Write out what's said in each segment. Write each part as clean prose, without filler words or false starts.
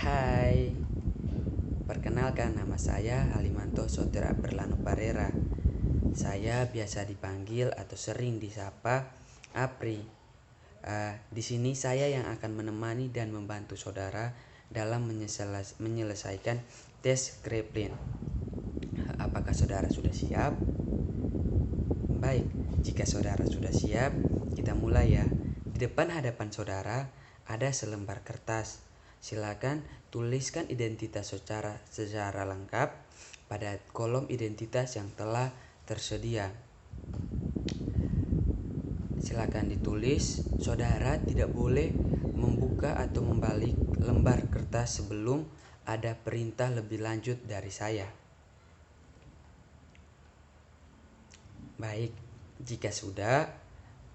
Hai, perkenalkan nama saya Halimanto Sotera Berlano Parera. Saya biasa dipanggil atau sering disapa Apri. Di sini saya yang akan menemani dan membantu saudara dalam menyelesaikan tes Kraepelin. Apakah saudara sudah siap? Baik, jika saudara sudah siap, kita mulai ya. Di depan hadapan saudara ada selembar kertas. Silakan tuliskan identitas secara lengkap pada kolom identitas yang telah tersedia. Silakan ditulis. Saudara tidak boleh membuka atau membalik lembar kertas sebelum ada perintah lebih lanjut dari saya. Baik, jika sudah,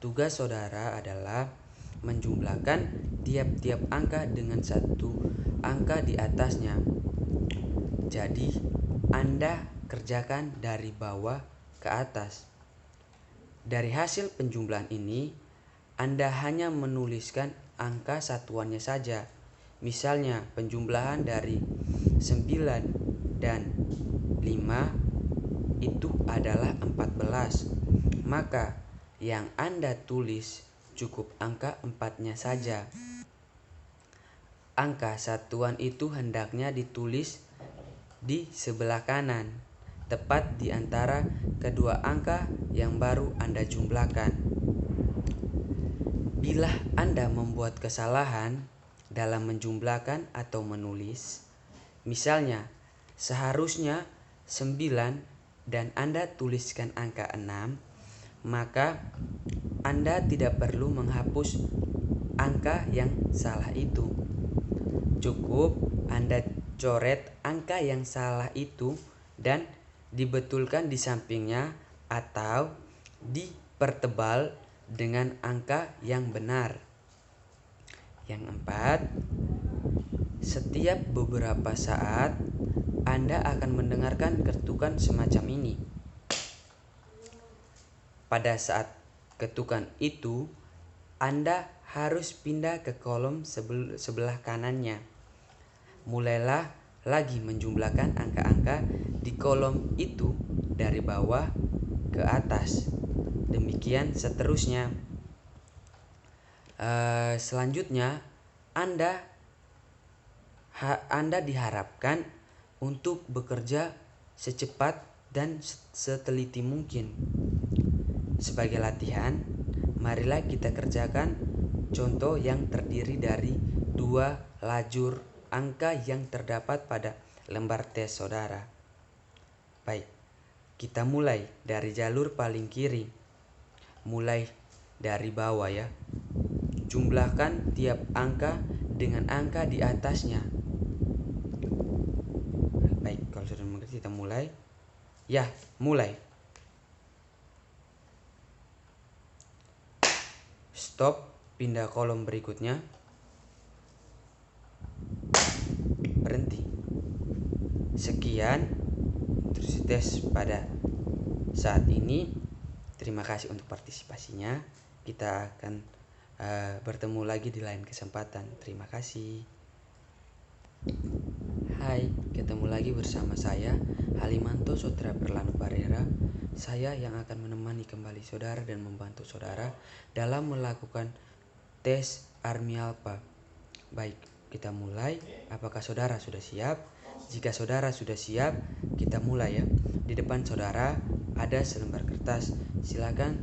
tugas saudara adalah menjumlahkan tiap-tiap angka dengan satu angka di atasnya. Jadi, Anda kerjakan dari bawah ke atas. Dari hasil penjumlahan ini, Anda hanya menuliskan angka satuannya saja. Misalnya, penjumlahan dari 9 dan 5 itu adalah 14. Maka yang Anda tulis cukup angka 4-nya saja. Angka satuan itu hendaknya ditulis di sebelah kanan, tepat di antara kedua angka yang baru Anda jumlahkan. Bila Anda membuat kesalahan dalam menjumlahkan atau menulis, misalnya seharusnya 9 dan Anda tuliskan angka 6, maka Anda tidak perlu menghapus angka yang salah itu. Cukup Anda coret angka yang salah itu dan dibetulkan di sampingnya atau dipertebal dengan angka yang benar. Yang keempat, setiap beberapa saat Anda akan mendengarkan ketukan semacam ini. Pada saat ketukan itu, Anda harus pindah ke kolom sebelah kanannya. Mulailah lagi menjumlahkan angka-angka di kolom itu dari bawah ke atas. Demikian seterusnya. Selanjutnya, Anda diharapkan untuk bekerja secepat dan seteliti mungkin. Sebagai latihan, marilah kita kerjakan contoh yang terdiri dari 2 lajur angka yang terdapat pada lembar tes saudara. Baik, kita mulai dari jalur paling kiri. Mulai dari bawah ya. Jumlahkan tiap angka dengan angka di atasnya. Baik, kalau sudah mengerti kita mulai. Ya, mulai. Stop, pindah kolom berikutnya. Berhenti. Sekian terus tes pada saat ini. Terima kasih untuk partisipasinya. Kita akan bertemu lagi di lain kesempatan. Terima kasih. Hai, ketemu lagi bersama saya Halimanto Sotera Berlano Parera. Saya yang akan menemani kembali saudara dan membantu saudara dalam melakukan tes Army Alpha. Baik, kita mulai. Apakah saudara sudah siap? Jika saudara sudah siap, kita mulai ya. Di depan saudara ada selembar kertas. Silakan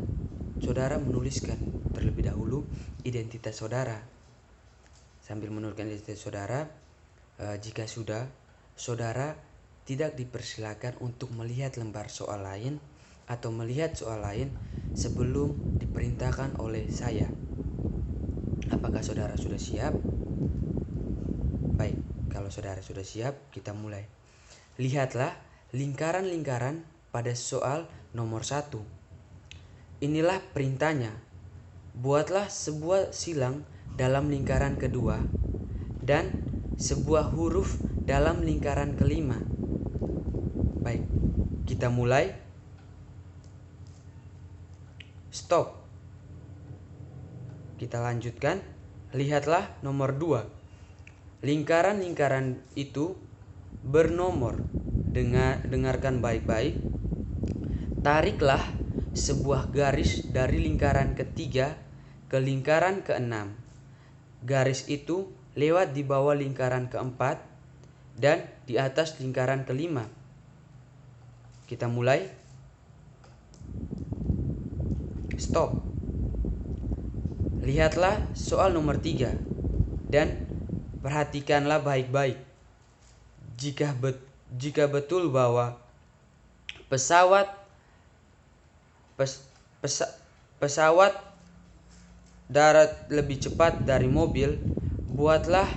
saudara menuliskan terlebih dahulu identitas saudara. Sambil menuliskan identitas saudara, jika sudah, saudara tidak dipersilakan untuk melihat lembar soal lain atau melihat soal lain sebelum diperintahkan oleh saya. Apakah saudara sudah siap? Baik, kalau saudara sudah siap, kita mulai. Lihatlah lingkaran-lingkaran pada soal nomor 1. Inilah perintahnya. Buatlah sebuah silang dalam lingkaran kedua dan sebuah huruf dalam lingkaran kelima. Baik, kita mulai. Stop. Kita lanjutkan. Lihatlah nomor 2. lingkaran-lingkaran itu bernomor. Dengarkan baik-baik. Tariklah sebuah garis dari lingkaran ketiga ke lingkaran keenam. Garis itu lewat di bawah lingkaran keempat dan di atas lingkaran kelima. Kita mulai. Stop. Lihatlah soal nomor 3 dan perhatikanlah baik-baik. Jika betul bahwa pesawat darat lebih cepat dari mobil, buatlah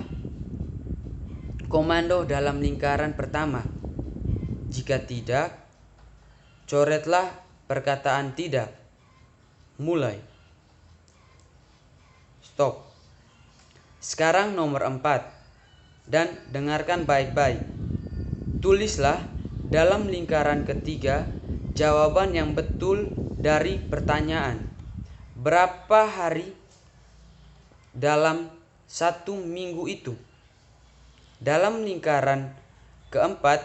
komando dalam lingkaran pertama. Jika tidak, coretlah perkataan tidak. Mulai. Stop. Sekarang nomor 4 dan dengarkan baik-baik. Tulislah dalam lingkaran ketiga jawaban yang betul dari pertanyaan. Berapa hari dalam 1 minggu itu? Dalam lingkaran keempat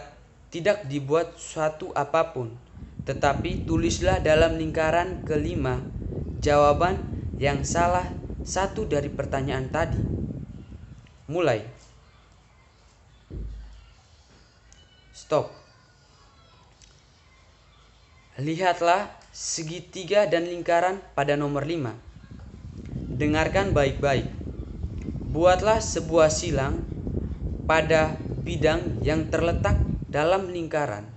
tidak dibuat suatu apapun, tetapi tulislah dalam lingkaran kelima jawaban yang salah satu dari pertanyaan tadi. Mulai. Stop. Lihatlah segitiga dan lingkaran pada nomor 5. Dengarkan baik-baik. Buatlah sebuah silang pada bidang yang terletak dalam lingkaran,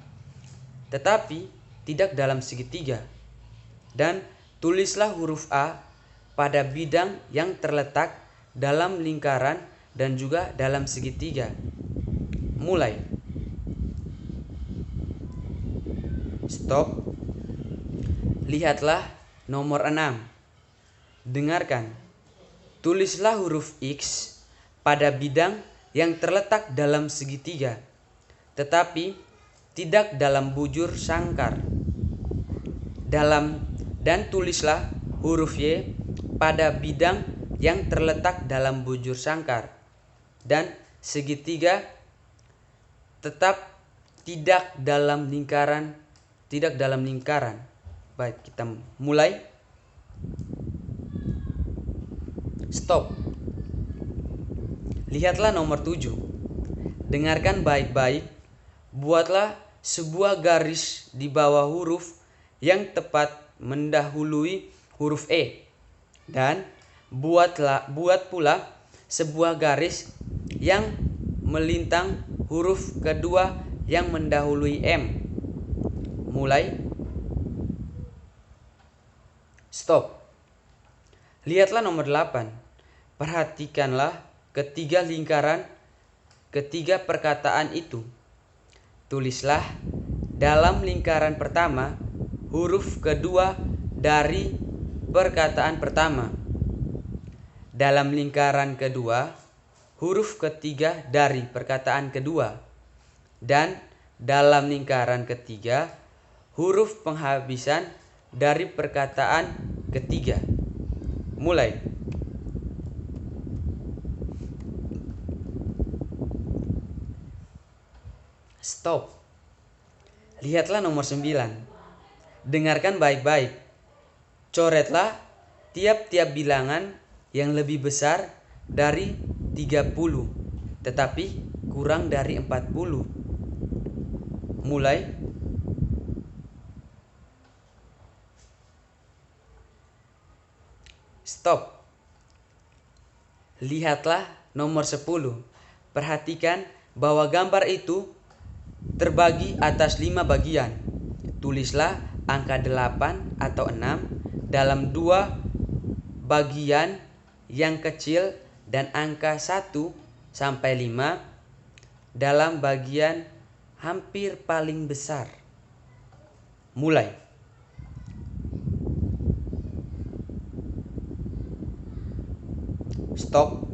tetapi tidak dalam segitiga. Dan tulislah huruf A pada bidang yang terletak dalam lingkaran dan juga dalam segitiga. Mulai. Stop. Lihatlah nomor 6. Dengarkan. Tulislah huruf X pada bidang yang terletak dalam segitiga, tetapi tidak dalam bujur sangkar. Dan tulislah huruf Y pada bidang yang terletak dalam bujur sangkar dan segitiga, tetap tidak dalam lingkaran. Baik, kita mulai. Stop. Lihatlah nomor 7. Dengarkan baik-baik. Buatlah sebuah garis di bawah huruf yang tepat mendahului huruf E. Dan buat pula sebuah garis yang melintang huruf kedua yang mendahului M. Mulai. Stop. Lihatlah nomor 8. Perhatikanlah ketiga perkataan itu. Tulislah dalam lingkaran pertama huruf kedua dari perkataan pertama. Dalam lingkaran kedua, huruf ketiga dari perkataan kedua. Dan dalam lingkaran ketiga, huruf penghabisan dari perkataan ketiga. Mulai. Stop. Lihatlah nomor 9. Dengarkan baik-baik. Coretlah tiap-tiap bilangan yang lebih besar dari 30, tetapi kurang dari 40. Mulai. Stop. Lihatlah nomor 10. Perhatikan bahwa gambar itu terbagi atas 5 bagian. Tulislah angka 8 atau 6 dalam 2 bagian yang kecil dan angka 1 sampai 5 dalam bagian hampir paling besar. Mulai. Stop.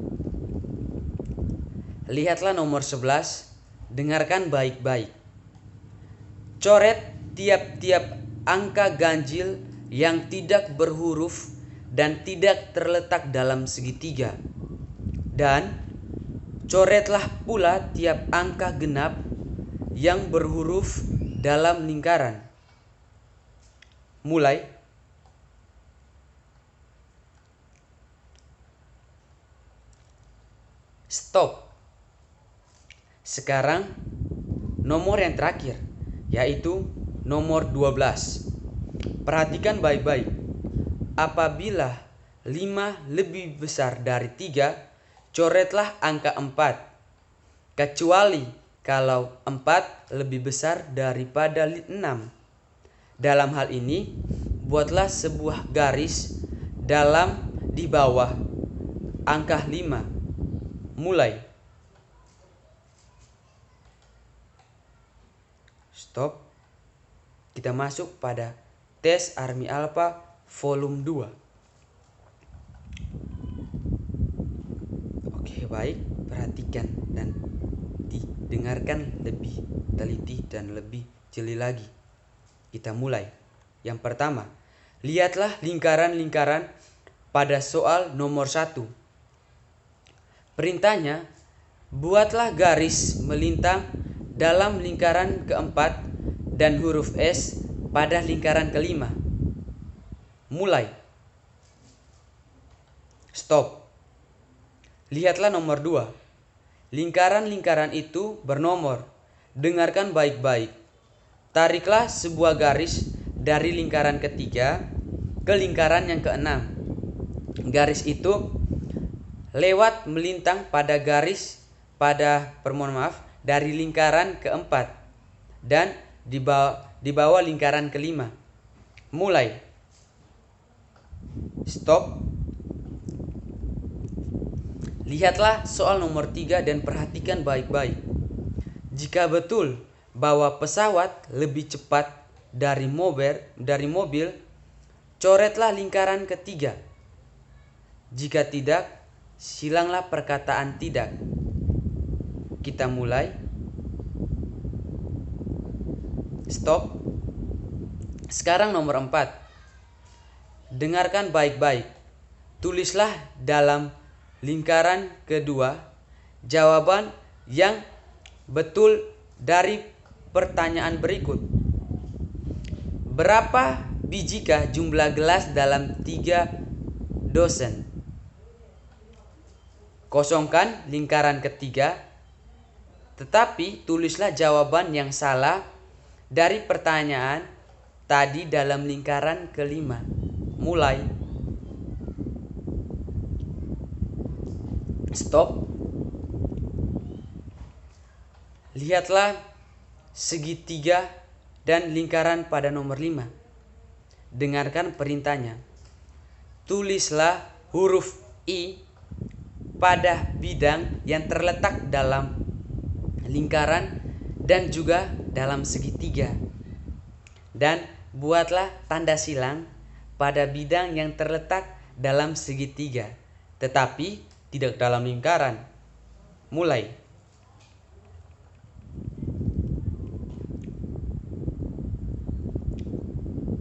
Lihatlah nomor 11. Dengarkan baik-baik. Coret tiap-tiap angka ganjil yang tidak berhuruf dan tidak terletak dalam segitiga. Dan Coretlah pula tiap angka genap yang berhuruf dalam lingkaran. Mulai. Stop. Sekarang nomor yang terakhir, yaitu nomor 12. Perhatikan baik-baik. Apabila 5 lebih besar dari 3, coretlah angka 4. Kecuali kalau 4 lebih besar daripada 6. Dalam hal ini, buatlah sebuah garis di bawah angka 5. Mulai. Stop. Kita masuk pada tes Army Alpha volume 2. Oke, baik. Perhatikan dan didengarkan lebih teliti dan lebih jeli lagi. Kita mulai. Yang pertama, lihatlah lingkaran-lingkaran pada soal nomor 1. Perintahnya, buatlah garis melintang dalam lingkaran keempat dan huruf S pada lingkaran kelima. Mulai. Stop. Lihatlah nomor 2. Lingkaran-lingkaran itu bernomor. Dengarkan baik-baik. Tariklah sebuah garis dari lingkaran ketiga ke lingkaran yang keenam. Garis itu lewat melintang pada dari lingkaran keempat dan di bawah lingkaran kelima. Mulai. Stop. Lihatlah soal nomor 3 dan perhatikan baik-baik. Jika betul bahwa pesawat lebih cepat dari mobil, coretlah lingkaran ketiga. Jika tidak, silanglah perkataan tidak. Kita mulai. Stop. Sekarang nomor 4. Dengarkan baik-baik. Tulislah dalam lingkaran kedua jawaban yang betul dari pertanyaan berikut. Berapa bijikah jumlah gelas dalam 3 dosen? Kosongkan lingkaran ketiga, tetapi tulislah jawaban yang salah dari pertanyaan tadi dalam lingkaran kelima. Mulai. Stop. Lihatlah segitiga dan lingkaran pada nomor 5. Dengarkan perintahnya. Tulislah huruf I pada bidang yang terletak dalam lingkaran dan juga dalam segitiga. Dan buatlah tanda silang pada bidang yang terletak dalam segitiga, tetapi tidak dalam lingkaran. Mulai.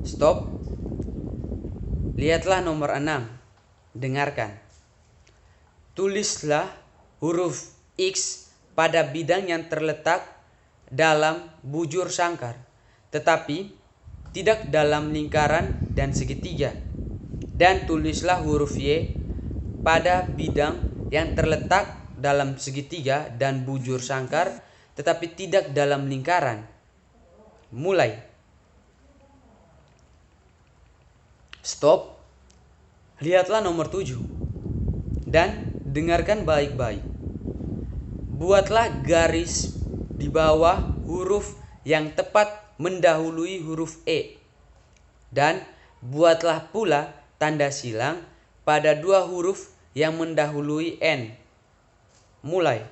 Stop. Lihatlah nomor 6. Dengarkan. Tulislah huruf X pada bidang yang terletak dalam bujur sangkar, tetapi tidak dalam lingkaran dan segitiga. Dan tulislah huruf Y pada bidang yang terletak dalam segitiga dan bujur sangkar, tetapi tidak dalam lingkaran. Mulai. Stop. Lihatlah nomor 7. Dan dengarkan baik-baik. Buatlah garis di bawah huruf yang tepat mendahului huruf E. Dan buatlah pula tanda silang pada 2 huruf yang mendahului N. Mulai.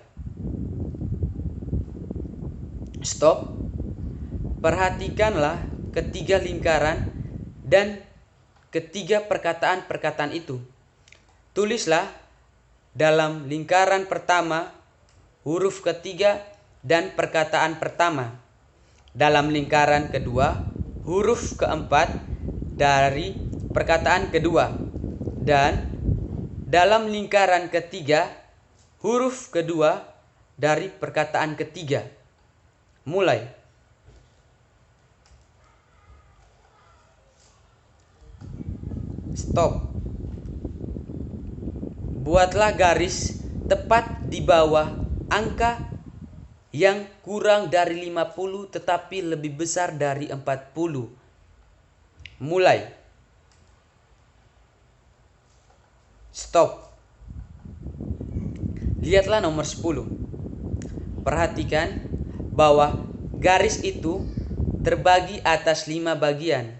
Stop. Perhatikanlah ketiga lingkaran dan ketiga perkataan-perkataan itu. Tulislah dalam lingkaran pertama huruf ketiga dan perkataan pertama. Dalam lingkaran kedua huruf keempat dari perkataan kedua. Dan dalam lingkaran ketiga huruf kedua dari perkataan ketiga. Mulai. Stop. Buatlah garis tepat di bawah angka yang kurang dari 50 tetapi lebih besar dari 40. Mulai. Stop. Lihatlah nomor 10. Perhatikan bahwa garis itu terbagi atas 5 bagian.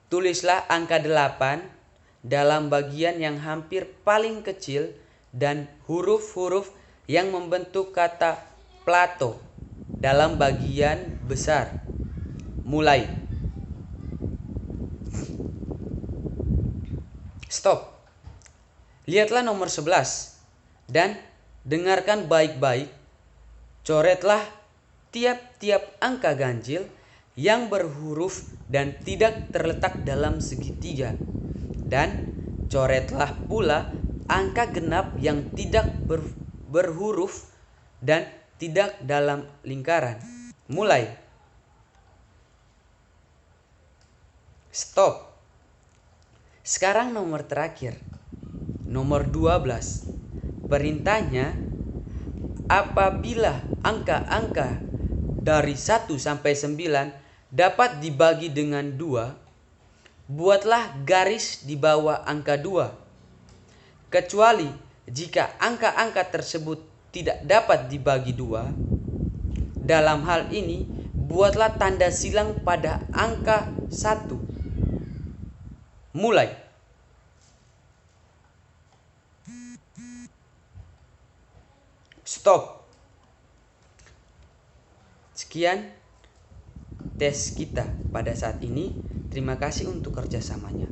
Tulislah angka 8 dalam bagian yang hampir paling kecil dan huruf-huruf yang membentuk kata plato dalam bagian besar. Mulai. Stop. Lihatlah nomor 11 dan dengarkan baik-baik. Coretlah tiap-tiap angka ganjil yang berhuruf dan tidak terletak dalam segitiga. Dan coretlah pula angka genap yang tidak berhuruf dan tidak dalam lingkaran. Mulai. Stop. Sekarang nomor terakhir. Nomor 12. Perintahnya, apabila angka-angka dari 1 sampai 9 dapat dibagi dengan 2, buatlah garis di bawah angka 2. Kecuali jika angka-angka tersebut tidak dapat dibagi 2, dalam hal ini buatlah tanda silang pada angka 1. Mulai. Stop. Sekian tes kita pada saat ini. Terima kasih untuk kerjasamanya.